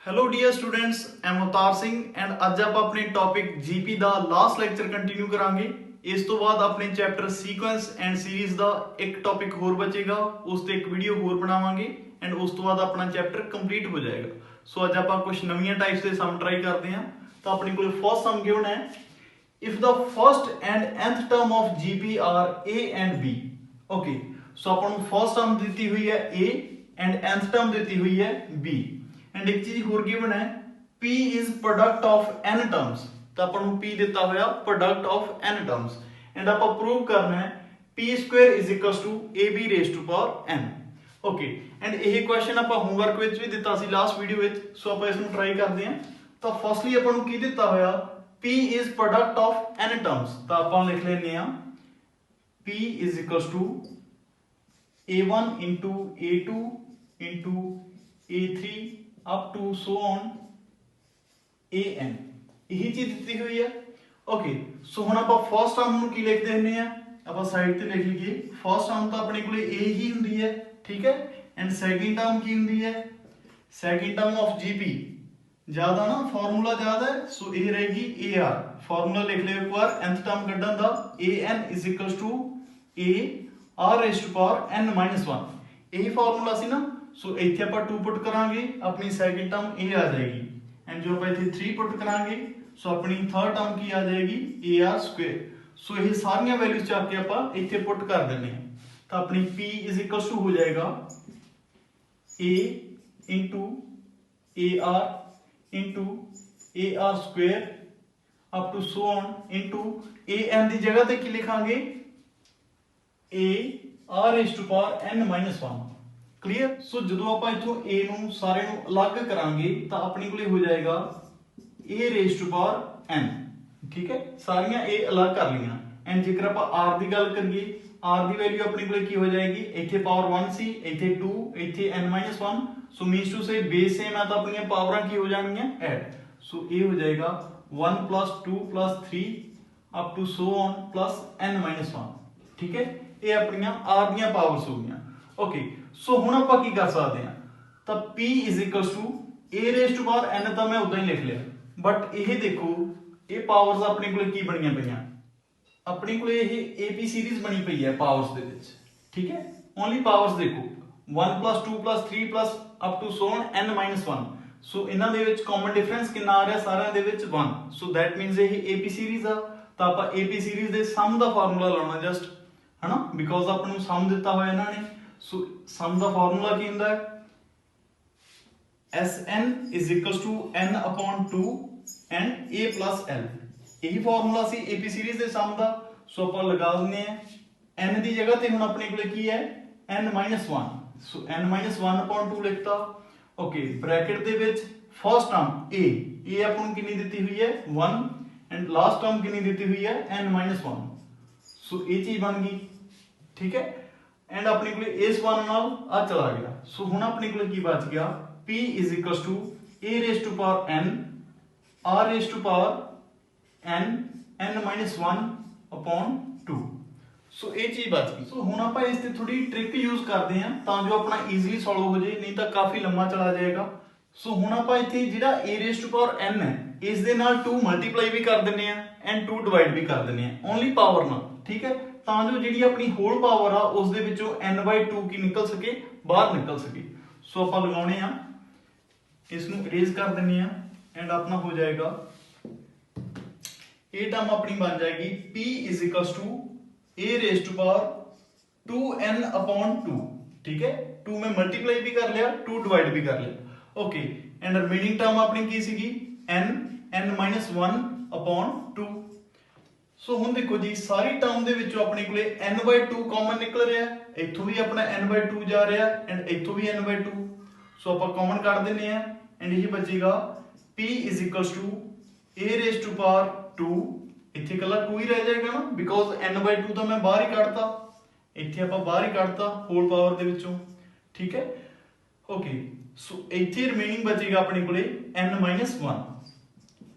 Hello dear students, I am Avtar Singh and ਅੱਜ ਆਪਾਂ ਆਪਣੇ ਟੌਪਿਕ ਜੀਪੀ ਦਾ ਲਾਸਟ ਲੈਕਚਰ ਕੰਟੀਨਿਊ ਕਰਾਂਗੇ। ਇਸ ਤੋਂ ਬਾਅਦ ਆਪਣੇ ਚੈਪਟਰ ਸੀਕੁਐਂਸ ਐਂਡ ਸੀਰੀਜ਼ ਦਾ ਇੱਕ ਟੌਪਿਕ ਹੋਰ ਬਚੇਗਾ, ਉਸ ਤੇ ਇੱਕ ਵੀਡੀਓ ਹੋਰ ਬਣਾਵਾਂਗੇ ਐਂਡ ਉਸ ਤੋਂ ਬਾਅਦ ਆਪਣਾ ਚੈਪਟਰ ਕੰਪਲੀਟ ਹੋ ਜਾਏਗਾ। ਸੋ ਅੱਜ ਆਪਾਂ ਕੁਝ ਨਵੀਆਂ ਟਾਈਪਸ ਦੇ ਸਮ ਟਰਾਈ ਕਰਦੇ ਹਾਂ। ਤਾਂ ਆਪਣੇ ਕੋਲ ਫਸਟ ਸਮ ਗਿਵਨ ਹੈ, if the first and nth term of GP are a and b। okay, so ਆਪਾਂ ਨੂੰ ਫਸਟ ਟਰਮ ਦਿੱਤੀ ਹੋਈ ਹੈ a and nth term ਦਿੱਤੀ ਹੋਈ ਹੈ b एंड एक चीज होर गिवन है p is product of n terms। तो अपन ਨੂੰ p ਦਿੱਤਾ ਹੋਇਆ product of n terms and ਆਪਾਂ ਪ੍ਰੂਵ ਕਰਨਾ ਹੈ p square is equals to ab raised to power n। Okay, and ਇਹ ਕੁਐਸਚਨ ਆਪਾਂ ਹੋਮਵਰਕ ਵਿੱਚ ਵੀ ਦਿੱਤਾ ਸੀ ਲਾਸਟ ਵੀਡੀਓ ਵਿੱਚ। ਸੋ ਆਪਾਂ ਇਸ ਨੂੰ ਟਰਾਈ ਕਰਦੇ ਹਾਂ। ਤਾਂ ਫਸਟਲੀ ਆਪਾਂ ਨੂੰ ਕੀ ਦਿੱਤਾ ਹੋਇਆ, p is product of n terms। ਤਾਂ ਆਪਾਂ ਲਿਖ ਲੈਂਦੇ ਹਾਂ p is equals to a1 into a2 into a3 up to so on an। यही चीज दी हुई है। ओके, सो हुण आपां फर्स्ट टर्म ਨੂੰ ਕੀ ਲਿਖਦੇ ਹੁੰਦੇ ਆ, ਆਪਾਂ ਸਾਈਡ ਤੇ ਲਿਖ ਲਈਏ। ਫਰਸਟ ਟਰਮ ਤਾਂ ਆਪਣੇ ਕੋਲੇ a ਹੀ ਹੁੰਦੀ ਹੈ, ਠੀਕ ਹੈ। ਐਂਡ ਸੈਕਿੰਡ ਟਰਮ ਕੀ ਹੁੰਦੀ ਹੈ, ਸੈਕਿੰਡ ਟਰਮ ਆਫ gp ਜ਼ਿਆਦਾ ਨਾ, ਫਾਰਮੂਲਾ ਜ਼ਿਆਦਾ ਹੈ, ਸੋ ਇਹ ਰਹੇਗੀ ar। ਫਾਰਮੂਲਾ ਲਿਖ ਲਿਓ ਇੱਕ ਵਾਰ nth ਟਰਮ ਕੱਢਣ ਦਾ, an is equals to a r raised to power n minus 1। ਇਹੀ ਫਾਰਮੂਲਾ ਸੀ ਨਾ। सो इत्थे ਆਪਾਂ 2 पुट करांगे, अपनी सेकंड टर्म a आ जाएगी एंड जो ਆਪਾਂ ਇੱਥੇ 3 पुट करांगे, सो अपनी थर्ड टर्म ਕੀ ਆ ਜਾਏਗੀ ar स्क्वायर। सो ਇਹ ਸਾਰੀਆਂ ਵੈਲਿਊਜ਼ ਚੱਕ ਕੇ ਆਪਾਂ ਇੱਥੇ ਪੁੱਟ ਕਰ ਦਿੰਨੇ ਆ। ਤਾਂ ਆਪਣੀ p हो जाएगा a into ar square up to so on into an ਦੀ ਜਗ੍ਹਾ ਤੇ ਕੀ ਲਿਖਾਂਗੇ a r raised to power n minus 1। Clear. सो जो ਆਪਾਂ ਇਥੋਂ a ਨੂੰ ਸਾਰੇ ਨੂੰ ਅਲੱਗ ਕਰਾਂਗੇ ਤਾਂ ਆਪਣੀ ਕੋਲੇ ਹੋ ਜਾਏਗਾ a raised to power n। ਠੀਕ ਹੈ, ਸਾਰੀਆਂ a ਅਲੱਗ ਕਰ ਲਈਆਂ ਐਂਡ ਜੇਕਰ ਆਪਾਂ r ਦੀ ਗੱਲ ਕਰੀਏ, r ਦੀ ਵੈਲਿਊ ਆਪਣੀ ਕੋਲੇ ਕੀ ਹੋ ਜਾਏਗੀ, ਇੱਥੇ ਪਾਵਰ 1 ਸੀ, ਇੱਥੇ 2, ਇੱਥੇ n 1। So means to say base same ਹੈ ਤਾਂ ਆਪਣੀਆਂ ਪਾਵਰਾਂ ਕੀ ਹੋ ਜਾਣਗੀਆਂ ਐਡ। ਸੋ ਇਹ ਹੋ ਜਾਏਗਾ 1 + 2 + 3 up to so on plus n 1। ਠੀਕ ਹੈ, ਇਹ ਆਪਣੀਆਂ r ਦੀਆਂ ਪਾਵਰਸ ਹੋ ਗਈਆਂ। ओके, सो हुण आपां की कर सकते हैं, तो p is equals to a raised to power n ਤਾਂ मैं उदां ही लिख लिया, बट ये देखो ये पावर्स अपने कोले की बणियां पईयां, अपने कोले ये AP सीरीज बनी पई है पावर्स दे विच। ठीक है, ओनली पावर्स देखो 1 + 2 + 3 + up to so on n - 1। So इन्हां दे विच कॉमन डिफरेंस कितना आ रहा सारिਆਂ ਦੇ ਵਿੱਚ 1। सो दैट मींस ये AP सीरीज आ, ਤਾਂ ਆਪਾਂ AP सीरीज ਦੇ ਸਮ ਦਾ ਫਾਰਮੂਲਾ ਲਾਉਣਾ ਜਸਟ, है ना, बिकॉज ਆਪਾਂ ਨੂੰ ਸਮ ਦਿੱਤਾ ਹੋਇਆ ਇਹਨਾਂ ਨੇ। सो सम ਦਾ ਫਾਰਮੂਲਾ ਕੀ ਹੁੰਦਾ ਹੈ, Sn is equals to n upon 2 and a plus l। ਇਹੀ ਫਾਰਮੂਲਾ ਸੀ AP ਸੀਰੀਜ਼ ਦੇ ਸਮ ਦਾ। ਸੋ ਆਪਾਂ ਲਗਾ ਦਿੰਨੇ ਆ n ਦੀ ਜਗ੍ਹਾ ਤੇ ਹੁਣ ਆਪਣੇ ਕੋਲੇ ਕੀ ਹੈ n - 1। ਸੋ n - 1 upon 2 ਲਿਖਤਾ। ਓਕੇ, ਬ੍ਰੈਕਟ ਦੇ ਵਿੱਚ ਫਰਸਟ ਟਰਮ a ਆਪਾਂ ਨੂੰ ਕਿੰਨੀ ਦਿੱਤੀ ਹੋਈ ਹੈ 1 ਐਂਡ ਲਾਸਟ ਟਰਮ ਕਿੰਨੀ ਦਿੱਤੀ ਹੋਈ ਹੈ n - 1। ਸੋ ਇਹ ਚੀਜ਼ ਬਣ ਗਈ। ਠੀਕ ਹੈ, एंड अपने को इस वन नाल आ चला गया। सो हुण अपने को की बच गया p is equals to a raised to power n r raised to power n - 1 upon 2। सो ये चीज बच गई। सो हुण आपां इस ते थोड़ी ट्रिक यूज करते हैं ਤਾਂ ਜੋ अपना ईजिली सॉल्व हो जाए, नहीं तो काफी लंबा चला जाएगा। सो हुण आपां इत्थे जिहड़ा a raised to power n है इस दे नाल 2 मल्टीप्लाई भी कर दिंने आ एंड 2 डिवाइड भी कर दिंने आ ओनली पावर नाल। ठीक है, ਤਾਂ ਜੋ ਜਿਹੜੀ ਆਪਣੀ ਹੋਲ ਪਾਵਰ ਆ ਉਸ ਦੇ ਵਿੱਚੋਂ n/2 ਕੀ ਨਿਕਲ ਸਕੇ, ਬਾਹਰ ਨਿਕਲ ਸਕੇ। ਸੋ ਆਪਾਂ ਲਗਾਉਣੇ ਆ, ਇਸ ਨੂੰ ਇਰੇਜ਼ ਕਰ ਦਿੰਨੇ ਆ ਐਂਡ ਆਪਣਾ ਹੋ ਜਾਏਗਾ ਇਹ ਟਰਮ ਆਪਣੀ ਬਣ ਜਾਏਗੀ p is equals to a raised to power 2n upon 2। ठीक है, 2 में मल्टीप्लाई भी कर लिया, 2 डिवाइड भी कर लिया। ओके, एंड रिमेनिंग टर्म अपनी की सीगी n - 1 upon 2। सो हुण देखो जी सारी टर्म ਦੇ ਵਿੱਚੋਂ ਆਪਣੇ ਕੋਲੇ n/2 ਕਾਮਨ ਨਿਕਲ ਰਿਹਾ, ਇੱਥੋਂ ਵੀ ਆਪਣਾ n/2 ਜਾ ਰਿਹਾ ਐਂਡ ਇੱਥੋਂ ਵੀ n/2। ਸੋ ਆਪਾਂ ਕਾਮਨ ਕੱਢ ਦਿੰਨੇ ਆ ਐਂਡ ਇਹ ਬਚੇਗਾ p is equals to a raised to power 2। ਇੱਥੇ ਇਕੱਲਾ 2 ਹੀ ਰਹਿ ਜਾਏਗਾ ਨਾ, ਬਿਕੋਜ਼ n/2 ਤਾਂ ਮੈਂ ਬਾਹਰ ਹੀ ਕੱਢਤਾ, ਇੱਥੇ ਆਪਾਂ ਬਾਹਰ ਹੀ ਕੱਢਤਾ ਹੋਲ ਪਾਵਰ ਦੇ ਵਿੱਚੋਂ। ਠੀਕ ਹੈ, ਓਕੇ, ਸੋ ਇੱਥੇ ਰਿਮੇਨਿੰਗ ਬਚੇਗਾ ਆਪਣੇ ਕੋਲੇ n - 1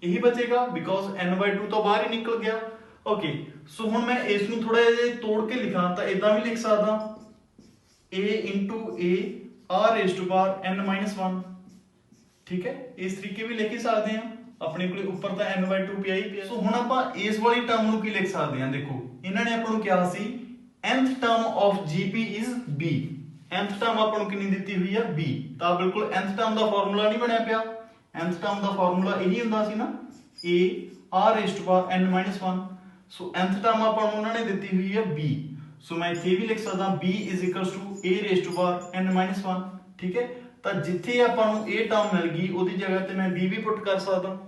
ਇਹੀ ਬਚੇਗਾ ਬਿਕੋਜ਼ n/2 ਤਾਂ ਬਾਹਰ ਹੀ ਨਿਕਲ ਗਿਆ। ओके, सो हुण मैं इस नूं थोड़ा जिहा तोड़ के लिखां तां इदां भी लिख सकदा a into a r raised to power n - 1। ठीक है, इस तरीके भी लिख सकते हैं। अपने कोले ऊपर ਤਾਂ n/2 ਪਿਆ ਹੀ ਪਿਆ। ਸੋ ਹੁਣ ਆਪਾਂ ਇਸ ਵਾਲੀ ਟਰਮ ਨੂੰ ਕੀ ਲਿਖ ਸਕਦੇ ਹਾਂ, ਦੇਖੋ ਇਹਨਾਂ ਨੇ ਆਪਾਂ ਨੂੰ ਕਿਹਾ ਸੀ nth term of GP is b, nth term ਆਪਾਂ ਨੂੰ ਕਿੰਨੀ ਦਿੱਤੀ ਹੋਈ ਹੈ b, ਤਾਂ ਬਿਲਕੁਲ nth ਟਰਮ ਦਾ ਫਾਰਮੂਲਾ ਨਹੀਂ ਬਣਿਆ ਪਿਆ। nth ਟਰਮ ਦਾ ਫਾਰਮੂਲਾ ਇਹੀ ਹੁੰਦਾ ਸੀ ਨਾ a r⁻n-1। So nth term ਆਪਾਂ ਨੂੰ ਉਹਨਾਂ ਨੇ ਦਿੱਤੀ ਹੋਈ ਹੈ b, ਸੋ ਮੈਂ ਇੱਥੇ ਵੀ ਲਿਖ ਸਕਦਾ b a⁻n-1। ਠੀਕ ਹੈ, ਤਾਂ ਜਿੱਥੇ ਆਪਾਂ ਨੂੰ ਇਹ ਟਰਮ ਮਿਲ ਗਈ ਉਹਦੀ ਜਗ੍ਹਾ ਤੇ ਮੈਂ b ਵੀ ਪੁੱਟ ਕਰ ਸਕਦਾ।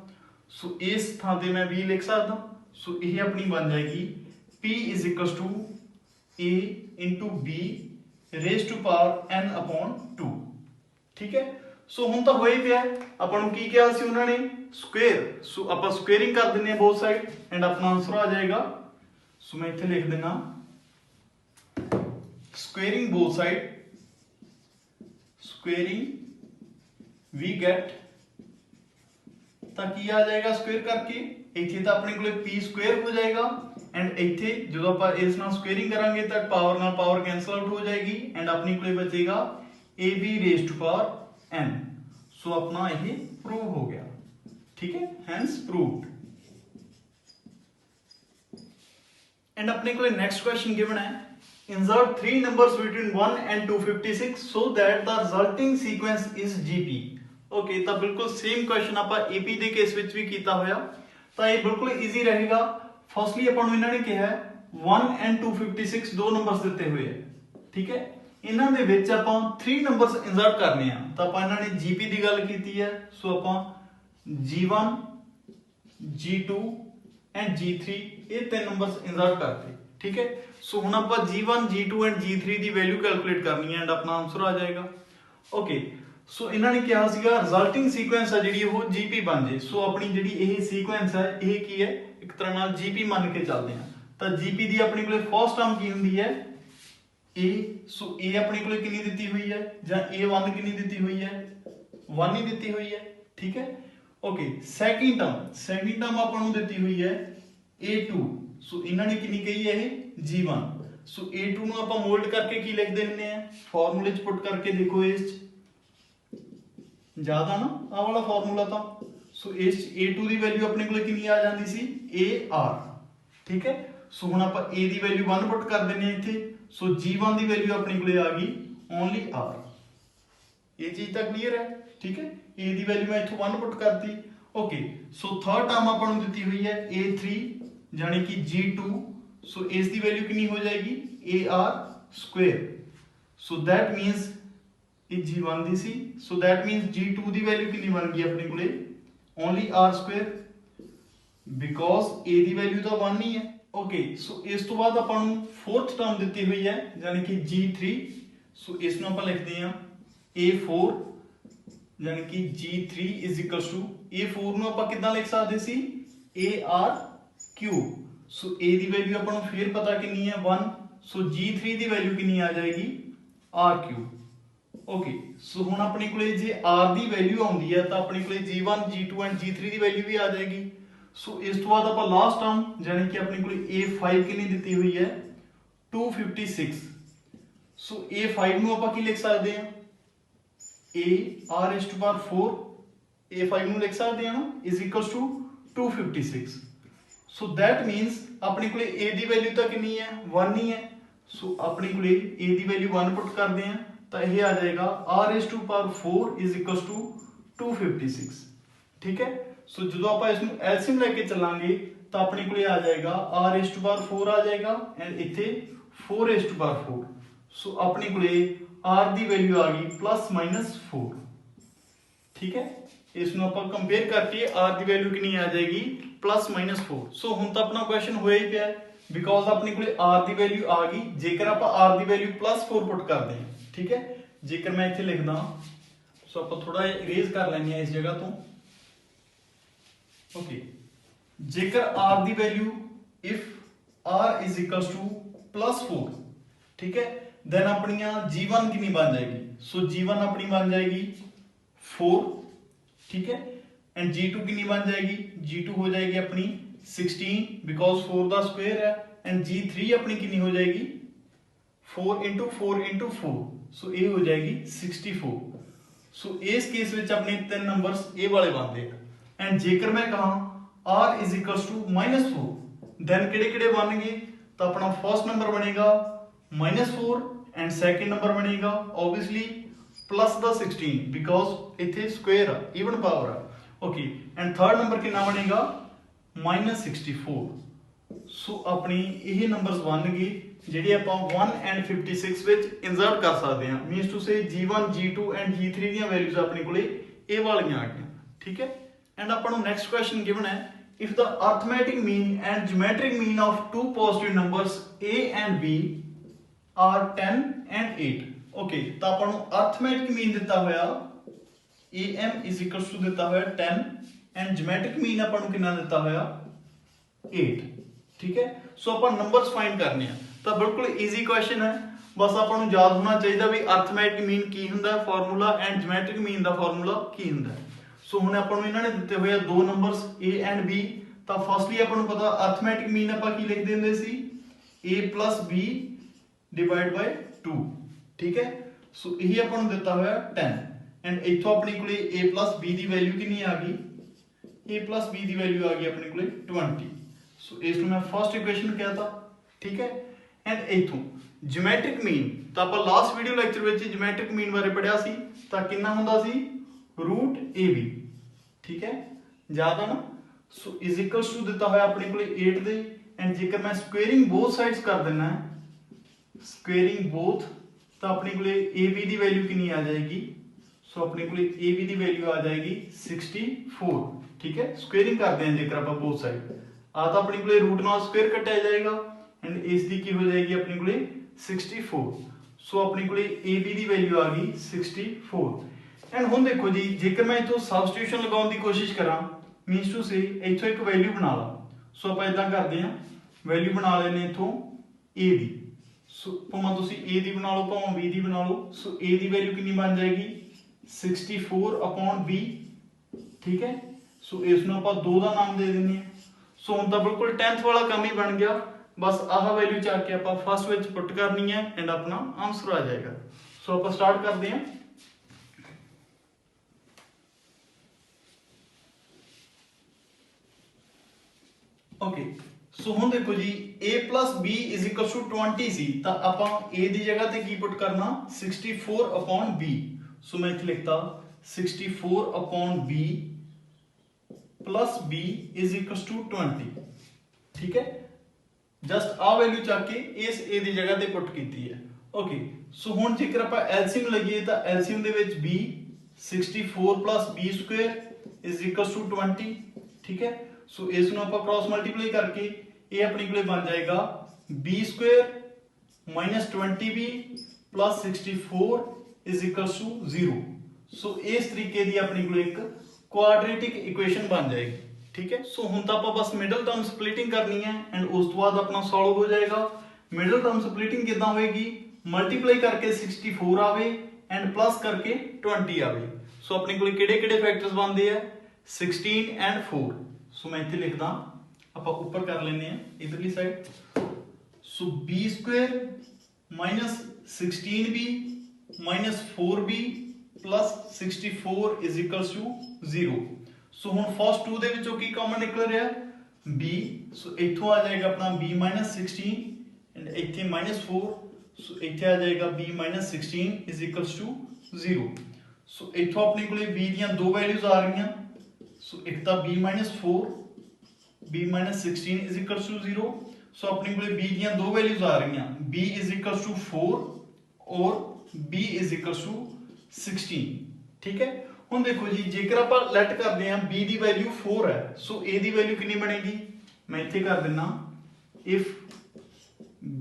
ਸੋ ਇਸ ਥਾਂ ਤੇ ਮੈਂ b ਲਿਖ ਸਕਦਾ। ਸੋ ਇਹ ਆਪਣੀ ਬਣ ਜਾਏਗੀ p a/b⁻n/2। ਠੀਕ ਹੈ, ਸੋ ਹੁਣ ਤਾਂ ਹੋਈ ਪਿਆ। ਆਪਾਂ ਨੂੰ ਕੀ ਕਿਹਾ ਸੀ ਉਹਨਾਂ ਨੇ, ਸਕੁਅਰ। ਸੋ ਆਪਾਂ ਸਕੁਅਰਿੰਗ ਕਰ ਦਿੰਦੇ ਹਾਂ ਬੋਥ ਸਾਈਡ ਐਂਡ ਆਪਣਾ ਆਨਸਰ ਆ ਜਾਏਗਾ। ਸੋ ਮੈਂ ਇੱਥੇ ਲਿਖ ਦਿੰਦਾ squaring both side, squaring we get, ਤਾਂ ਕੀ ਆ ਜਾਏਗਾ ਸਕੁਅਰ ਕਰਕੇ, ਇੱਥੇ ਤਾਂ ਆਪਣੇ ਕੋਲੇ p ਸਕੁਅਰ ਹੋ ਜਾਏਗਾ ਐਂਡ ਇੱਥੇ ਜਦੋਂ ਆਪਾਂ ਇਸ ਨਾਲ ਸਕੁਅਰਿੰਗ ਕਰਾਂਗੇ ਤਾਂ ਪਾਵਰ ਨਾਲ ਪਾਵਰ ਕੈਨਸਲ ਆਊਟ ਹੋ ਜਾਏਗੀ ਐਂਡ ਆਪਣੇ ਕੋਲੇ ਬਚੇਗਾ ab⁻n। ਸੋ ਆਪਣਾ ਇਹ ਪ੍ਰੂਵ ਹੋ ਗਿਆ। ਠੀਕ ਹੈ, ਹੈਂਸ ਪ੍ਰੂਵਡ। ਐਂਡ ਆਪਣੇ ਕੋਲੇ ਨੈਕਸਟ ਕੁਐਸਚਨ ਗਿਵਨ ਹੈ, insert 3 numbers between 1 and 256 so that the resulting sequence is GP। Okay, ਤਾਂ ਬਿਲਕੁਲ ਸੇਮ ਕੁਐਸਚਨ ਆਪਾਂ AP ਦੇ ਕੇਸ ਵਿੱਚ ਵੀ ਕੀਤਾ ਹੋਇਆ, ਤਾਂ ਇਹ ਬਿਲਕੁਲ ਈਜ਼ੀ ਰਹੇਗਾ। ਫਸਟਲੀ ਆਪਾਂ ਨੂੰ ਇਹਨਾਂ ਨੇ ਕਿਹਾ 1 and 256 ਦੋ ਨੰਬਰਸ ਦਿੱਤੇ ਹੋਏ ਆ। ਠੀਕ ਹੈ, ਇਹਨਾਂ ਦੇ ਵਿੱਚ ਆਪਾਂ 3 ਨੰਬਰਸ ਇਨਸਰਟ ਕਰਨੇ ਆ, ਤਾਂ ਆਪਾਂ ਇਹਨਾਂ ਨੇ GP ਦੀ ਗੱਲ ਕੀਤੀ ਹੈ। ਸੋ ਆਪਾਂ G1 G2 ਐਂਡ G3 ਇਹ ਤਿੰਨ ਨੰਬਰਸ ਇਨਸਰਟ ਕਰਤੇ। ठीक है, सो ਹੁਣ ਆਪਾਂ G1 G2 and G3 the value calculate ਕਰਨੀ ਹੈ ਐਂਡ ਆਪਣਾ ਆਨਸਰ ਆ ਜਾਏਗਾ। ਓਕੇ, ਸੋ ਇਹਨਾਂ ਨੇ ਕਿਹਾ ਸੀਗਾ ਰਿਜ਼ਲਟਿੰਗ ਸੀਕੁਐਂਸ ਆ ਜਿਹੜੀ ਉਹ GP ਬਣ ਜੇ। ਸੋ ਆਪਣੀ ਜਿਹੜੀ ਇਹ ਸੀਕੁਐਂਸ ਹੈ ਇਹ ਕੀ ਹੈ, ਇੱਕ ਤਰ੍ਹਾਂ ਨਾਲ GP ਮੰਨ ਕੇ ਚੱਲਦੇ ਆ। ਤਾਂ GP ਦੀ ਆਪਣੀ ਕੋਲੇ ਫਰਸਟ ਟਰਮ ਕੀ ਹੁੰਦੀ ਹੈ A। ਸੋ A ਆਪਣੀ ਕੋਲੇ ਕਿੰਨੀ ਦਿੱਤੀ ਹੋਈ ਹੈ, ਜਾਂ A1 ਕਿੰਨੀ ਦਿੱਤੀ ਹੋਈ ਹੈ, 1 ਹੀ ਦਿੱਤੀ ਹੋਈ ਹੈ। ਠੀਕ ਹੈ, ਓਕੇ, ਸੈਕਿੰਡ ਟਰਮ ਆਪਾਂ ਨੂੰ ਦਿੱਤੀ ਹੋਈ ਹੈ A2। ਸੋ ਇਹਨਾਂ ਨੇ ਕਿੰਨੀ ਕਹੀ ਹੈ ਇਹ G1। ਸੋ A2 ਨੂੰ ਆਪਾਂ ਮੋਲਡ ਕਰਕੇ ਕੀ ਲਿਖ ਦਿੰਦੇ ਆ, ਫਾਰਮੂਲੇ ਚ ਪੁੱਟ ਕਰਕੇ ਦੇਖੋ ਇਸ ਚ ਜ਼ਿਆਦਾ ਨਾ ਆਹ ਵਾਲਾ ਫਾਰਮੂਲਾ ਤਾਂ। ਸੋ ਇਸ ਚ A2 ਦੀ ਵੈਲਿਊ ਆਪਣੇ ਕੋਲੇ ਕਿੰਨੀ ਆ ਜਾਂਦੀ ਸੀ AR। ਠੀਕ ਹੈ, ਸੋ ਹੁਣ ਆਪਾਂ A ਦੀ ਵੈਲਿਊ 1 ਪੁੱਟ ਕਰ ਦਿੰਦੇ ਆ ਇੱਥੇ। ਸੋ G1 ਦੀ ਵੈਲਿਊ ਆਪਣੀ ਕੋਲੇ ਆ ਗਈ ਓਨਲੀ R। ਇਹ ਚੀਜ਼ ਤਾਂ ਕਲੀਅਰ ਹੈ। ਠੀਕ ਹੈ, A ਦੀ ਵੈਲਿਊ ਮੈਂ ਇੱਥੋਂ 1 ਪੁੱਟ ਕਰਤੀ। ਓਕੇ, ਸੋ ਥਰਡ ਟਰਮ ਆਪਾਂ ਨੂੰ ਦਿੱਤੀ ਹੋਈ ਹੈ A3 ਜਾਨੀ ਕਿ G2। ਸੋ ਇਸ ਦੀ ਵੈਲਿਊ ਕਿੰਨੀ ਹੋ ਜਾਏਗੀ AR²। ਸੋ ਦੈਟ ਮੀਨਸ ਇਹ G1 the C. So that means G2 the value ਕਿੰਨੀ ਬਣ ਗਈ ਆਪਣੇ ਕੋਲੇ only R², because A the value ਤਾਂ 1 ਹੀ ਹੈ। ਓਕੇ, ਸੋ ਇਸ ਤੋਂ ਬਾਅਦ ਆਪਾਂ ਨੂੰ ਫੋਰਥ ਟਰਮ ਦਿੱਤੀ ਹੋਈ ਹੈ ਜਾਨੀ ਕਿ G3। ਸੋ ਇਸ ਨੂੰ ਆਪਾਂ ਲਿਖਦੇ ਹਾਂ A4 ਜਾਨੀ ਕਿ G3 A4 ਨੂੰ ਆਪਾਂ ਕਿੱਦਾਂ ਲਿਖ ਸਕਦੇ ਸੀ AR³। So A the value ਆਪਾਂ ਨੂੰ ਫੇਰ ਪਤਾ ਕਿੰਨੀ ਹੈ 1। ਸੋ G3 ਦੀ ਵੈਲਿਊ ਕਿੰਨੀ ਆ ਜਾਏਗੀ R³। ਓਕੇ, ਸੋ ਹੁਣ ਆਪਣੇ ਕੋਲੇ ਜੇ R ਦੀ ਵੈਲਿਊ ਆਉਂਦੀ ਹੈ ਤਾਂ ਆਪਣੇ ਕੋਲੇ G1 G2 and G3 the value ਵੀ ਆ ਜਾਏਗੀ। ਸੋ ਇਸ ਤੋਂ ਬਾਅਦ ਆਪਾਂ ਲਾਸਟ ਟਰਮ ਜਾਨੀ ਕਿ ਆਪਣੇ ਕੋਲੇ A5 ਕਿੰਨੀ ਦਿੱਤੀ ਹੋਈ ਹੈ 256। ਸੋ A5 ਨੂੰ ਆਪਾਂ ਕੀ ਲਿਖ ਸਕਦੇ ਹਾਂ AR⁴। A5 ਨੂੰ ਲਿਖ ਸਕਦੇ ਹਾਂ ਨਾ =256। ਸੋ ਦੈਟ ਮੀਨਸ ਆਪਣੇ ਕੋਲੇ A ਦੀ ਵੈਲਿਊ ਤਾਂ ਕਿੰਨੀ ਹੈ 1 ਹੀ ਹੈ। ਸੋ ਆਪਣੇ ਕੋਲੇ A ਦੀ ਵੈਲਿਊ 1 ਪੁੱਟ ਕਰਦੇ ਹਾਂ ਤਾਂ ਇਹ ਆ ਜਾਏਗਾ R⁴ =256। ਠੀਕ ਹੈ, ਸੋ ਜਦੋਂ ਆਪਾਂ ਇਸ ਨੂੰ ਐਲਸੀਐਮ ਲੈ ਕੇ ਚੱਲਾਂਗੇ ਤਾਂ ਆਪਣੇ ਕੋਲੇ ਆ ਜਾਏਗਾ R⁴ ਆ ਜਾਏਗਾ ਐਂਡ ਇੱਥੇ 4⁴। ਸੋ ਆਪਣੇ ਕੋਲੇ R ਦੀ ਵੈਲਿਊ ਆ ਗਈ +-4। ਠੀਕ ਹੈ, ਇਸ ਨੂੰ ਆਪਾਂ ਕੰਪੇਅਰ ਕਰਕੇ R ਦੀ ਵੈਲਿਊ ਕਿੰਨੀ ਆ ਜਾਏਗੀ +-4। ਸੋ ਹੁਣ ਤਾਂ ਆਪਣਾ ਕੁਐਸਚਨ ਹੋਇਆ ਹੀ ਪਿਆ ਬਿਕੋਜ਼ ਆਪਣੇ ਕੋਲੇ R ਦੀ ਵੈਲਿਊ ਆ ਗਈ। ਜੇਕਰ ਆਪਾਂ R ਦੀ ਵੈਲਿਊ +4 ਪੁੱਟ ਕਰਦੇ ਹਾਂ, ਠੀਕ ਹੈ, ਜੇਕਰ ਮੈਂ ਇੱਥੇ ਲਿਖਦਾ ਸੋ ਆਪਾਂ ਥੋੜਾ ਜਿਹਾ ਇਰੇਜ਼ ਕਰ ਲੈਂਦੇ ਹਾਂ ਇਸ ਜਗ੍ਹਾ ਤੋਂ। ਓਕੇ, ਜੇਕਰ R the value if R +4, ਠੀਕ ਹੈ, then ਆਪਣੀਆਂ G1 ਕਿੰਨੀ ਬਣ ਜਾਏਗੀ। ਸੋ G1 ਆਪਣੀ ਬਣ ਜਾਏਗੀ 4। ਠੀਕ ਹੈ, ਐਂਡ G2 ਕਿੰਨੀ ਬਣ ਜਾਏਗੀ, G2 ਹੋ ਜਾਏਗੀ ਆਪਣੀ 16 ਬਿਕੋਜ਼ 4 ਦਾ ਸਕੁਅਰ ਹੈ ਐਂਡ G3 ਆਪਣੀ ਕਿੰਨੀ ਹੋ ਜਾਏਗੀ 4 × 4 × 4। ਸੋ ਇਹ ਹੋ ਜਾਏਗੀ 64। सो इस केस विच अपने 3 नंबर्स ए वाले बनते हैं। एंड जेकर मैं कहा r is equals to -4 then किहड़े-किहड़े बनणगे, तो अपना फर्स्ट नंबर बनेगा -4 एंड सेकंड नंबर बनेगा ऑब्वियसली प्लस द 16 बिकॉज इथे स्क्वायर आ इवन पावर आ। ओके एंड थर्ड नंबर कितना बनेगा -64। सो अपनी यही नंबर्स बनणगे ਜਿਹੜੇ ਆਪਾਂ 1 ਐਂਡ 56 ਵਿੱਚ ਇਨਸਰਟ ਕਰ ਸਕਦੇ ਹਾਂ। Means to say G1 G2 and G3 ਦੀਆਂ ਵੈਲਿਊਜ਼ ਆਪਣੇ ਕੋਲੇ ਇਹ ਵਾਲੀਆਂ ਆ ਗਈਆਂ। ਠੀਕ ਹੈ ਐਂਡ ਆਪਾਂ ਨੂੰ ਨੈਕਸਟ ਕੁਐਸਚਨ ਗਿਵਨ ਹੈ if the arithmetic mean and geometric mean of two positive numbers a and b are 10 and 8। okay ਤਾਂ ਆਪਾਂ ਨੂੰ arithmetic mean ਦਿੱਤਾ ਹੋਇਆ am is equals to ਦਿੱਤਾ ਹੋਇਆ 10 and geometric mean ਆਪਾਂ ਨੂੰ ਕਿੰਨਾ ਦਿੱਤਾ ਹੋਇਆ 8। ਠੀਕ ਹੈ ਸੋ ਆਪਾਂ ਨੰਬਰਸ ਫਾਈਂਡ ਕਰਨੇ ਆ ਤਾਂ ਬਿਲਕੁਲ ਈਜ਼ੀ ਕੁਐਸਚਨ ਹੈ। ਬਸ ਆਪਾਂ ਨੂੰ ਯਾਦ ਹੋਣਾ ਚਾਹੀਦਾ ਵੀ ਅਰਥਮੈਟਿਕ ਮੀਨ ਕੀ ਹੁੰਦਾ ਹੈ ਫਾਰਮੂਲਾ ਐਂਡ ਜਿਓਮੈਟ੍ਰਿਕ ਮੀਨ ਦਾ ਫਾਰਮੂਲਾ ਕੀ ਹੁੰਦਾ ਹੈ। ਸੋ ਹੁਣ ਆਪਾਂ ਨੂੰ ਇਹਨਾਂ ਨੇ ਦਿੱਤੇ ਹੋਏ ਆ ਦੋ ਨੰਬਰਸ a ਐਂਡ b। ਤਾਂ ਫਸਟਲੀ ਆਪਾਂ ਨੂੰ ਪਤਾ ਅਰਥਮੈਟਿਕ ਮੀਨ ਆਪਾਂ ਕੀ ਲਿਖਦੇ ਹੁੰਦੇ ਸੀ a + b / 2। ਠੀਕ ਹੈ ਸੋ ਇਹੀ ਆਪਾਂ ਨੂੰ ਦਿੱਤਾ ਹੋਇਆ 10 ਐਂਡ ਇੱਥੋਂ ਆਪਣੇ ਕੋਲੇ a + b ਦੀ ਵੈਲਿਊ ਕਿੰਨੀ ਆ ਗਈ, a + b ਦੀ ਵੈਲਿਊ ਆ ਗਈ ਆਪਣੇ ਕੋਲੇ 20। ਸੋ ਇਸ ਨੂੰ ਮੈਂ ਫਸਟ ਇਕੁਏਸ਼ਨ कहता। ठीक है एंड इथों ਜਿਓਮੈਟ੍ਰਿਕ ਮੀਨ ਤਾਂ ਆਪਾਂ ਲਾਸਟ ਵੀਡੀਓ ਲੈਕਚਰ ਵਿੱਚ ਜਿਓਮੈਟ੍ਰਿਕ ਮੀਨ ਬਾਰੇ ਪੜਿਆ ਸੀ ਤਾਂ ਕਿੰਨਾ ਹੁੰਦਾ ਸੀ √ab। ਠੀਕ ਹੈ ਯਾਦ ਆ ਨਾ। ਸੋ ਇਜ਼ ਇਕੁਅਲਸ ਟੂ ਦਿੱਤਾ ਹੋਇਆ ਆਪਣੇ ਕੋਲੇ 8 ਦੇ ਐਂਡ ਜੇਕਰ ਮੈਂ ਸਕੁਏਅਰਿੰਗ ਬੋਥ ਸਾਈਡਸ ਕਰ ਦਿੰਨਾ ਸਕੁਏਅਰਿੰਗ ਬੋਥ ਤਾਂ ਆਪਣੇ ਕੋਲੇ ab ਦੀ ਵੈਲਿਊ ਕਿੰਨੀ ਆ ਜਾਏਗੀ। ਸੋ ਆਪਣੇ ਕੋਲੇ ab ਦੀ ਵੈਲਿਊ ਆ ਜਾਏਗੀ 64। ठीक है ਸਕੁਏਅਰਿੰਗ ਕਰਦੇ ਹਾਂ ਜੇਕਰ ਆਪਾਂ ਬੋਥ ਸਾਈਡ ਆ ਤਾਂ ਆਪਣੇ ਕੋਲੇ रूट ਨਾਲ ਸਕੁਏਅਰ ਕੱਟਿਆ ਜਾਏਗਾ एंड इस दी की हो जाएगी अपने को 64। सो अपने को AB की वैल्यू आ गई 64। एंड हुण देखो जी जेकर मैं इथों सबस्टिट्यूशन लगाउण दी कोशिश करा मीनस टू से इथों एक वैल्यू बना ला। सो आप इदां करते हैं वैल्यू बना लेने इथों A दी। सो भावें तुसीं A दी बना लो भावें B दी बना लो। सो A दी वैल्यू कितनी बन जाएगी 64/B। ठीक है सो इसनूं आपां 2 दा नाम दे दिंदे हैं। सो हुण तां बिल्कुल 10th वाला काम ही बन गया। बस आह वैल्यू चा के आप फर्स्ट विच पुट करनी है एंड अपना आंसर आ जाएगा। सो आप स्टार्ट करते हैं। ओके सो हुण देखो जी a + b = 20 सी तां आपां a दी जगह ते की पुट करना 64/b। सो मैं इत्थे लिखता 64/b + b = 20। ठीक है जस्ट आ वैल्यू चक के इस a ਦੀ ਜਗ੍ਹਾ ਤੇ ਪੁੱਟ ਕੀਤੀ ਹੈ। ਓਕੇ ਸੋ ਹੁਣ ਜੇਕਰ ਆਪਾਂ ਐਲਸੀਐਮ ਲਈਏ ਤਾਂ ਐਲਸੀਐਮ ਦੇ ਵਿੱਚ b 64 + b² = 20। ਠੀਕ ਹੈ ਸੋ ਇਸ ਨੂੰ ਆਪਾਂ ਕ੍ਰਾਸ ਮਲਟੀਪਲਾਈ ਕਰਕੇ ਇਹ ਆਪਣੀ ਕੋਲੇ ਬਣ ਜਾਏਗਾ b² - 20b + 64 = 0। ਸੋ ਇਸ ਤਰੀਕੇ ਦੀ ਆਪਣੀ ਕੋਲੇ ਇੱਕ ਕੁਆਡ੍ਰੇਟਿਕ ਇਕੁਏਸ਼ਨ ਬਣ ਜਾਏਗੀ। ठीक है सो हुण तां आपां बस मिडल टर्म स्प्लिटिंग करनी है एंड उस तो बाद अपना सॉल्व हो जाएगा। मिडल टर्म स्प्लिटिंग किदां होएगी मल्टीप्लाई करके 64 आवे एंड प्लस करके 20 आवे। सो अपने कोल किहड़े-किहड़े फैक्टर्स बनदे आ 16 एंड 4। सो मैं इत्थे लिखदा आपां ऊपर कर लेने हैं इधरली साइड। सो b² - 16b - 4b + 64 = 0। सो हुण फर्स्ट 2 दे विचों की कॉमन निकल रहा b। सो इथों आ जाएगा अपना b - 16 एंड इत्थे -4। सो इत्थे आ जाएगा b - 16 = 0। सो इथों अपने कोले b दियां दो वैल्यूज आ रही हैं। सो एक तां b - 4 b - 16 = 0। सो अपने कोले b दियां दो वैल्यूज आ रही हैं b = 4 और b = 16। ठीक है ਹੁਣ देखो जी जेकर ਆਪਾਂ ਲੈਟ ਕਰਦੇ ਹਾਂ b ਦੀ ਵੈਲਿਊ 4 ਹੈ ਸੋ a ਦੀ ਵੈਲਿਊ ਕਿੰਨੀ ਬਣੇਗੀ ਮੈਂ ਇੱਥੇ ਕਰ ਦਿੰਨਾ if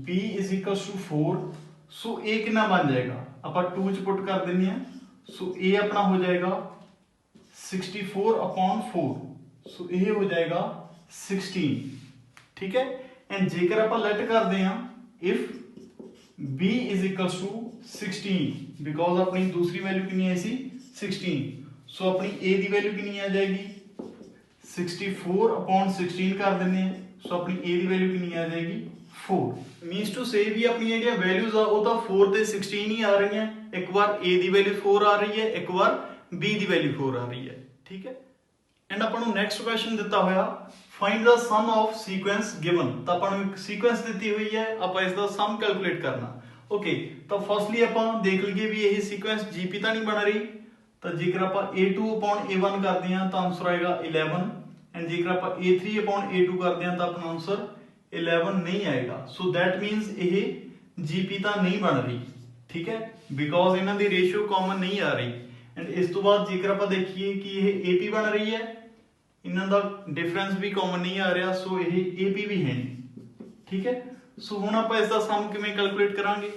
b = 4 ਸੋ a ਕਿੰਨਾ ਬਣ ਜਾਏਗਾ ਆਪਾਂ 2 ਚ ਪੁੱਟ ਕਰ ਦਿੰਨੇ ਆ ਸੋ a ਆਪਣਾ ਹੋ ਜਾਏਗਾ 64/4 ਸੋ ਇਹ ਹੋ ਜਾਏਗਾ 16। ਠੀਕ ਹੈ ਐਂਡ ਜੇਕਰ ਆਪਾਂ ਲੈਟ ਕਰਦੇ ਹਾਂ if b = 16 ਬਿਕੋਜ਼ ਆਪਣੀ ਦੂਸਰੀ ਵੈਲਿਊ ਕਿੰਨੀ ਆਈ ਸੀ 16। सो अपनी a की वैल्यू कितनी आ जाएगी 64/16 कर देने। सो अपनी a की वैल्यू कितनी आ जाएगी 4। मीनस टू से भी अपनी जेहड़ियां वैल्यूज आ वो तो 4 ते 16 ही आ रही हैं एक बार a ਦੀ ਵੈਲਿਊ 4 ਆ ਰਹੀ ਹੈ, ਇੱਕ ਵਾਰ b ਦੀ ਵੈਲਿਊ 4 ਆ ਰਹੀ ਹੈ। ਠੀਕ ਹੈ। ਐਂਡ ਆਪਾਂ ਨੂੰ ਨੈਕਸਟ ਕੁਐਸਚਨ ਦਿੱਤਾ ਹੋਇਆ ਫਾਈਂਡ ਦਾ ਸਮ ਆਫ ਸੀਕੁਐਂਸ ਗਿਵਨ। ਤਾਂ ਆਪਾਂ ਨੂੰ ਇੱਕ ਸੀਕੁਐਂਸ ਦਿੱਤੀ ਹੋਈ ਹੈ, ਆਪਾਂ ਇਸ ਦਾ ਸਮ ਕੈਲਕੂਲੇਟ ਕਰਨਾ। ਓਕੇ, ਤਾਂ ਫਸਟਲੀ ਆਪਾਂ ਦੇਖ ਲਈਏ ਵੀ ਇਹ ਸੀਕੁਐਂਸ ਜੀਪੀ ਤਾਂ ਨਹੀਂ ਬਣ ਰਹੀ। ਤਾਂ ਜੇਕਰ ਆਪਾਂ a2/a1 ਕਰਦੇ ਹਾਂ ਤਾਂ ਆਨਸਰ ਆਏਗਾ 11 ਐਂਡ ਜੇਕਰ ਆਪਾਂ a3/a2 ਕਰਦੇ ਹਾਂ ਤਾਂ ਆਪਣਾ ਆਨਸਰ 11 ਨਹੀਂ ਆਏਗਾ। ਸੋ ਦੈਟ ਮੀਨਸ ਇਹ ਜੀਪੀ ਤਾਂ ਨਹੀਂ ਬਣ ਰਹੀ। ਠੀਕ ਹੈ, ਬਿਕੋਜ਼ ਇਹਨਾਂ ਦੀ ਰੇਸ਼ੀਓ ਕਾਮਨ ਨਹੀਂ ਆ ਰਹੀ। ਐਂਡ ਇਸ ਤੋਂ ਬਾਅਦ ਜੇਕਰ ਆਪਾਂ ਦੇਖੀਏ ਕਿ ਇਹ ਏਪੀ ਬਣ ਰਹੀ ਹੈ, ਇਹਨਾਂ ਦਾ ਡਿਫਰੈਂਸ ਵੀ ਕਾਮਨ ਨਹੀਂ ਆ ਰਿਹਾ, ਸੋ ਇਹ ਏਪੀ ਵੀ ਹੈ ਨਹੀਂ। ਠੀਕ ਹੈ, ਸੋ ਹੁਣ ਆਪਾਂ ਇਸ ਦਾ ਸਮ ਕਿਵੇਂ ਕੈਲਕੂਲੇਟ ਕਰਾਂਗੇ?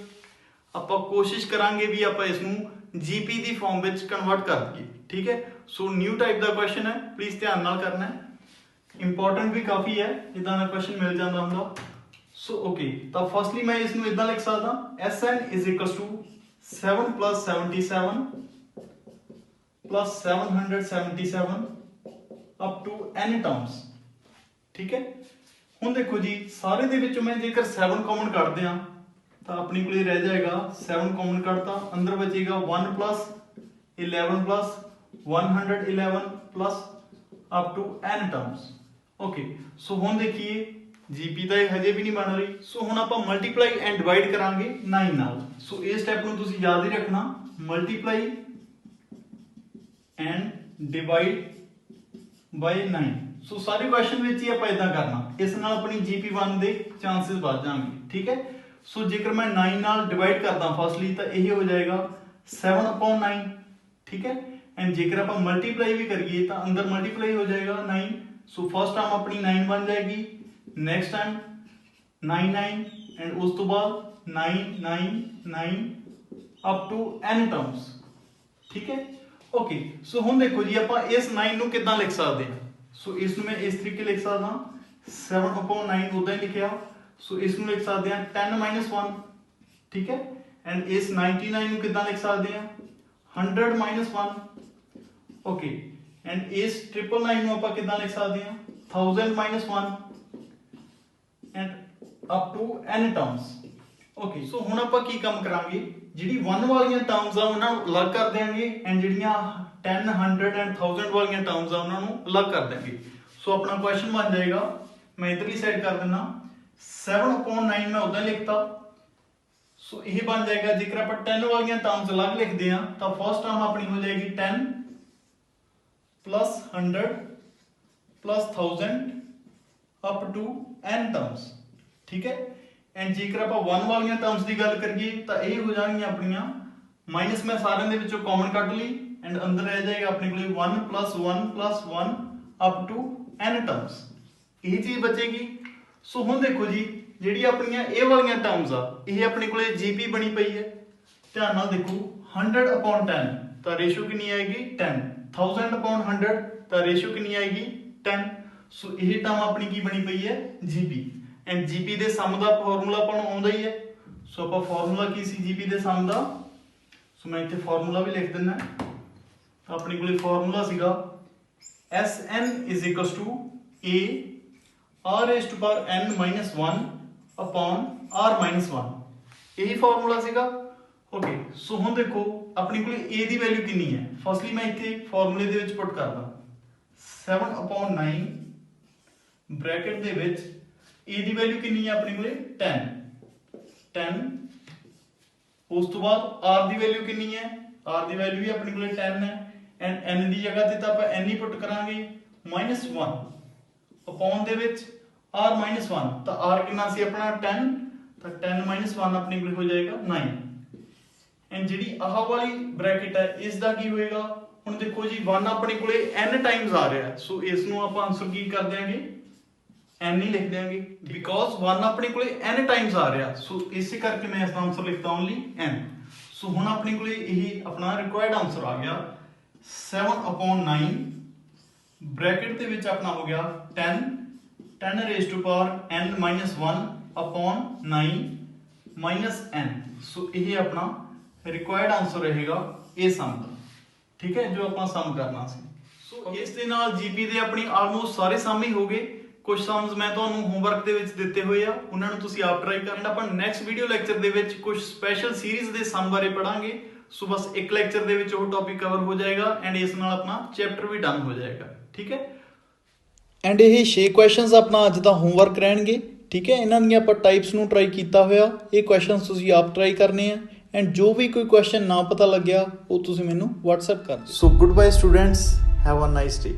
ਆਪਾਂ ਕੋਸ਼ਿਸ਼ ਕਰਾਂਗੇ ਵੀ ਆਪਾਂ ਇਸ ਨੂੰ ਜੀਪੀ ਦੀ ਫਾਰਮ ਵਿੱਚ ਕਨਵਰਟ ਕਰ ਦਈਏ। ਠੀਕ ਹੈ, ਸੋ ਨਿਊ ਟਾਈਪ ਦਾ ਕੁਐਸਚਨ ਹੈ, ਪਲੀਜ਼ ਧਿਆਨ ਨਾਲ ਕਰਨਾ ਹੈ, ਇੰਪੋਰਟੈਂਟ ਵੀ ਕਾਫੀ ਹੈ, ਇਦਾਂ ਦਾ ਕੁਐਸਚਨ ਮਿਲ ਜਾਂਦਾ ਹੁੰਦਾ। ਸੋ ਓਕੇ, ਤਾਂ ਫਸਟਲੀ ਮੈਂ ਇਸ ਨੂੰ ਇਦਾਂ ਲਿਖ ਸਕਦਾ Sn is equals to 7 plus 77 plus 777 up to n terms। ਠੀਕ ਹੈ, ਹੁਣ ਦੇਖੋ ਜੀ ਸਾਰੇ ਦੇ ਵਿੱਚੋਂ ਮੈਂ ਜੇਕਰ 7 ਕਾਮਨ ਕੱਢਦੇ ਆ ਤਾਂ ਆਪਣੀ ਕੋਲੇ ਰਹਿ ਜਾਏਗਾ 7 ਕਾਮਨ ਕੱਢਤਾ, ਅੰਦਰ ਬਚੇਗਾ 1 plus 11 plus 111 plus up to n terms। Okay, so ਹੁਣ ਦੇਖੀਏ ਜੀਪੀ ਤਾਂ ਇਹ ਹਜੇ ਵੀ ਨਹੀਂ ਬਣ ਰਹੀ। ਸੋ ਹੁਣ ਆਪਾਂ ਮਲਟੀਪਲਾਈ ਐਂਡ ਡਿਵਾਈਡ ਕਰਾਂਗੇ 9 ਨਾਲ। ਸੋ ਇਹ ਸਟੈਪ ਨੂੰ ਤੁਸੀਂ ਯਾਦ ਹੀ ਰੱਖਣਾ, ਮਲਟੀਪਲਾਈ ਐਂਡ ਡਿਵਾਈਡ ਬਾਈ 9। ਸੋ ਸਾਰੇ ਕੁਐਸਚਨ ਵਿੱਚ ਹੀ ਆਪਾਂ ਇਦਾਂ ਕਰਨਾ, ਇਸ ਨਾਲ ਆਪਣੀ GP1 ਦੇ ਚਾਂਸਸ ਵੱਧ ਜਾਣਗੇ। ਠੀਕ ਹੈ, ਸੋ ਜੇਕਰ ਮੈਂ 9 ਨਾਲ ਡਿਵਾਈਡ ਕਰਦਾ ਫਸਟਲੀ ਤਾਂ ਇਹ ਹੋ ਜਾਏਗਾ 7/9। ਠੀਕ ਹੈ, ਐਂਡ ਜੇਕਰ ਆਪਾਂ ਮਲਟੀਪਲਾਈ ਵੀ ਕਰੀਏ ਤਾਂ ਅੰਦਰ ਮਲਟੀਪਲਾਈ ਹੋ ਜਾਏਗਾ 9। ਸੋ ਫਸਟ ਟਰਮ ਆਪਣੀ 9 ਬਣ ਜਾਏਗੀ, नेक्स्ट टाइम 9 9 एंड उस तो बाद 9 9 9 अप टू n टर्म्स। ठीक है, ओके। सो हुण देखो जी ਆਪਾਂ ਇਸ 9 ਨੂੰ ਕਿੱਦਾਂ ਲਿਖ ਸਕਦੇ ਹਾਂ। ਸੋ ਇਸ ਨੂੰ ਮੈਂ ਇਸ ਤਰੀਕੇ ਲਿਖ ਸਕਦਾ 7/9 ਉਦਾਂ ਹੀ ਲਿਖਿਆ। ਸੋ ਇਸ ਨੂੰ ਲਿਖ ਸਕਦੇ ਹਾਂ 10 - 1। ਠੀਕ ਹੈ, ਐਂਡ ਇਸ 99 ਨੂੰ ਕਿੱਦਾਂ ਲਿਖ ਸਕਦੇ ਹਾਂ 100 - 1। ਓਕੇ, ਐਂਡ ਇਸ 999 ਨੂੰ ਆਪਾਂ ਕਿੱਦਾਂ ਲਿਖ ਸਕਦੇ ਹਾਂ 1000 - 1 and up to n terms। okay, so ਹੁਣ ਆਪਾਂ ਕੀ ਕੰਮ ਕਰਾਂਗੇ, ਜਿਹੜੀ 1 ਵਾਲੀਆਂ ਟਰਮਸ ਆ ਉਹਨਾਂ ਨੂੰ ਅਲੱਗ ਕਰ ਦਿਆਂਗੇ ਐਂਡ ਜਿਹੜੀਆਂ 10 100 ਐਂਡ 1000 ਵਾਲੀਆਂ ਟਰਮਸ ਆ ਉਹਨਾਂ ਨੂੰ ਅਲੱਗ ਕਰ ਦਿਆਂਗੇ। ਸੋ ਆਪਣਾ ਕੁਐਸਚਨ ਬਣ ਜਾਏਗਾ, ਮੈਂ ਇਧਰਲੀ ਸਾਈਡ ਕਰ ਦਿੰਨਾ 7/9 ਮੈਂ ਉਦਾਂ ਲਿਖਤਾ। ਸੋ ਇਹ ਬਣ ਜਾਏਗਾ ਜੇਕਰ ਆਪਾਂ 10 ਵਾਲੀਆਂ ਟਰਮਸ ਅਲੱਗ ਲਿਖਦੇ ਆ ਤਾਂ ਫਸਟ ਟਰਮ ਆਪਣੀ ਹੋ ਜਾਏਗੀ 10 plus 100 plus 1000 up to n terms। ठीक है, एंड जेकर ਆਪਾਂ 1 ਵਾਲੀਆਂ ਟਰਮਸ ਦੀ ਗੱਲ ਕਰੀਏ ਤਾਂ ਇਹ ਹੋ ਜਾਣਗੀਆਂ ਆਪਣੀਆਂ ਮਾਈਨਸ, ਮੈਂ ਸਾਰਿਆਂ ਦੇ ਵਿੱਚੋਂ ਕਾਮਨ ਕੱਢ ਲਈ ਐਂਡ ਅੰਦਰ ਰਹਿ ਜਾਏਗਾ ਆਪਣੇ ਕੋਲੇ 1 + 1 + 1 up to n terms। ਇਹ ਚੀਜ਼ ਬਚੇਗੀ। ਸੋ ਹੁਣ ਦੇਖੋ ਜੀ ਜਿਹੜੀ ਆਪਣੀਆਂ ਇਹ ਵਾਲੀਆਂ ਟਰਮਸ ਆ ਇਹ ਆਪਣੇ ਕੋਲੇ ਜੀਪੀ ਬਣੀ ਪਈ ਹੈ। ਧਿਆਨ ਨਾਲ ਦੇਖੋ 100/10 ਤਾਂ ਰੇਸ਼ੋ ਕਿੰਨੀ ਆਏਗੀ 10, 1000/100 ਤਾਂ ਰੇਸ਼ੋ ਕਿੰਨੀ ਆਏਗੀ 10। ਸੋ ਇਹ ਟਰਮ ਆਪਣੀ ਕੀ ਬਣੀ ਪਈ ਹੈ ਜੀਪੀ। ਐਂਡ ਜੀਪੀ ਦੇ ਸਮ ਦਾ ਫਾਰਮੂਲਾ ਆਪਾਂ ਨੂੰ ਆਉਂਦਾ ਹੀ ਹੈ। ਸੋ ਆਪਾਂ ਫਾਰਮੂਲਾ ਕੀ ਸੀ ਜੀਪੀ ਦੇ ਸਮ ਦਾ, ਸੋ ਮੈਂ ਇੱਥੇ ਫਾਰਮੂਲਾ ਵੀ ਲਿਖ ਦਿੰਦਾ। ਆਪਣੀ ਕੋਲੇ ਫਾਰਮੂਲਾ ਸੀਗਾ Sn is equals to a r⁻n - 1 upon r-1। ਇਹੀ ਫਾਰਮੂਲਾ ਸੀਗਾ। ਓਕੇ, ਸੋ ਹੁਣ ਦੇਖੋ ਆਪਣੀ ਕੋਲੇ a ਦੀ ਵੈਲਿਊ ਕਿੰਨੀ ਹੈ। ਫਸਟਲੀ ਮੈਂ ਇੱਥੇ ਫਾਰਮੂਲੇ ਦੇ ਵਿੱਚ ਪੁੱਟ ਕਰਦਾ 7/9 ਬ੍ਰੈਕਟ ਦੇ ਵਿੱਚ a ਦੀ ਵੈਲਿਊ ਕਿੰਨੀ ਹੈ ਆਪਣੀ ਕੋਲੇ 10। ਉਸ ਤੋਂ ਬਾਅਦ r ਦੀ ਵੈਲਿਊ ਕਿੰਨੀ ਹੈ, r ਦੀ ਵੈਲਿਊ ਵੀ ਆਪਣੀ ਕੋਲੇ 10 ਹੈ ਐਂਡ n ਦੀ ਜਗ੍ਹਾ ਤੇ ਤਾਂ ਆਪਾਂ n ਹੀ ਪੁੱਟ ਕਰਾਂਗੇ -1 ਅਪੋਨ ਦੇ ਵਿੱਚ r-1 ਤਾਂ r ਕਿੰਨਾ ਸੀ ਆਪਣਾ 10 ਤਾਂ 10 - 1 ਆਪਣੀ ਕੋਲੇ ਹੋ ਜਾਏਗਾ 9। ਐਂਡ ਜਿਹੜੀ ਆਹ ਵਾਲੀ ਬ੍ਰੈਕਟ ਹੈ ਇਸ ਦਾ ਕੀ ਹੋਏਗਾ, ਹੁਣ ਦੇਖੋ ਜੀ 1 ਆਪਣੇ ਕੋਲੇ n ਟਾਈਮਸ ਆ ਰਿਹਾ, ਸੋ ਇਸ ਨੂੰ ਆਪਾਂ ਆਨਸਰ ਕੀ ਕਰ ਦਿਆਂਗੇ n ਹੀ ਲਿਖ ਦਿਆਂਗੇ ਬਿਕੋਜ਼ 1 ਆਪਣੇ ਕੋਲੇ n ਟਾਈਮਸ ਆ ਰਿਹਾ। ਸੋ ਇਸੇ ਕਰਕੇ ਮੈਂ ਇਸ ਦਾ ਆਨਸਰ ਲਿਖਤਾ ਓਨਲੀ n। ਸੋ ਹੁਣ ਆਪਣੇ ਕੋਲੇ ਇਹ ਆਪਣਾ ਰਿਕੁਆਇਰਡ ਆਨਸਰ ਆ ਗਿਆ 7/9 ਬ੍ਰੈਕਟ ਦੇ ਵਿੱਚ ਆਪਣਾ ਹੋ ਗਿਆ 10n⁻n - 1 upon 9 - n। ਸੋ ਇਹ ਆਪਣਾ ਰਿਕੁਆਇਰਡ ਆਨਸਰ ਰਹੇਗਾ ਇਹ ਸਮ ਦਾ। ਠੀਕ ਹੈ, ਜੋ ਆਪਾਂ ਸਮ ਕਰਨਾ ਸੀ। ਸੋ ਇਸ ਦੇ ਨਾਲ ਜੀਪੀ ਦੇ ਆਪਣੀ ਆਲਮੋਸਟ ਸਾਰੇ ਸਮ ਹੀ ਹੋ ਗਏ। ਕੁਝ ਸਮਸ ਮੈਂ ਤੁਹਾਨੂੰ ਹੋਮਵਰਕ ਦੇ ਵਿੱਚ ਦਿੱਤੇ ਹੋਏ ਆ, ਉਹਨਾਂ ਨੂੰ ਤੁਸੀਂ ਆਪ ਟਰਾਈ ਕਰਨਾ। ਆਪਾਂ ਨੈਕਸਟ ਵੀਡੀਓ ਲੈਕਚਰ ਦੇ ਵਿੱਚ ਕੁਝ ਸਪੈਸ਼ਲ ਸੀਰੀਜ਼ ਦੇ ਸਮ ਬਾਰੇ ਪੜਾਂਗੇ। ਸੋ ਬਸ ਇੱਕ ਲੈਕਚਰ ਦੇ ਵਿੱਚ ਉਹ ਟੌਪਿਕ ਕਵਰ ਹੋ ਜਾਏਗਾ ਐਂਡ ਇਸ ਨਾਲ ਆਪਣਾ ਚੈਪਟਰ ਵੀ ਡਨ ਹੋ ਜਾਏਗਾ, ਠੀਕ ਹੈ। ਐਂਡ ਇਹ 6 ਕੁਐਸਚਨਸ ਆਪਣਾ ਅੱਜ ਦਾ ਹੋਮਵਰਕ ਰਹਿਣਗੇ, ਠੀਕ ਹੈ। ਇਹਨਾਂ ਦੀਆਂ ਆਪਾਂ ਟਾਈਪਸ ਨੂੰ ਟਰਾਈ ਕੀਤਾ ਹੋਇਆ, ਇਹ ਕੁਐਸਚਨਸ ਤੁਸੀਂ ਆਪ ਟਰਾਈ ਕਰਨੇ ਆ ਐਂਡ ਜੋ ਵੀ ਕੋਈ ਕੁਐਸਚਨ ਨਾ ਪਤਾ ਲੱਗਿਆ ਉਹ ਤੁਸੀਂ ਮੈਨੂੰ WhatsApp ਕਰ ਦਿਓ। So good bye students, have a nice day.